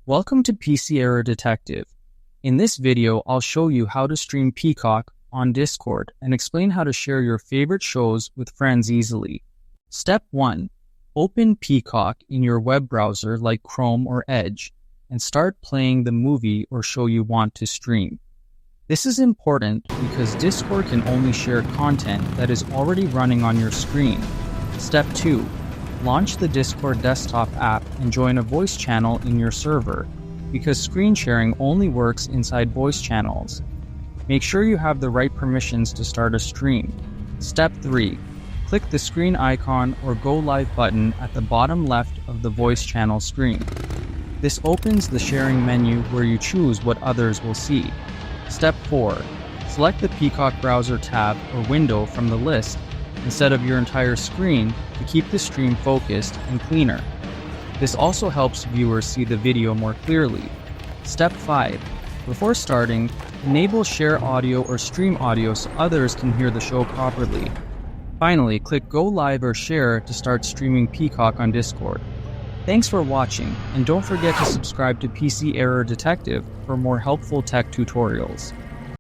Welcome to PC Error Detective. In this video, I'll show you how to stream Peacock on Discord and explain how to share your favorite shows with friends easily. Step 1. Open Peacock in your web browser like Chrome or Edge and start playing the movie or show you want to stream. This is important because Discord can only share content that is already running on your screen. Step 2. Launch the Discord desktop app and join a voice channel in your server, because screen sharing only works inside voice channels. Make sure you have the right permissions to start a stream. Step 3. Click the screen icon or Go Live button at the bottom left of the voice channel screen. This opens the sharing menu where you choose what others will see. Step 4. Select the Peacock browser tab or window from the list instead of your entire screen to keep the stream focused and cleaner. This also helps viewers see the video more clearly. Step 5. Before starting, enable share audio or stream audio so others can hear the show properly. Finally, click Go Live or Share to start streaming Peacock on Discord. Thanks for watching, and don't forget to subscribe to PC Error Detective for more helpful tech tutorials.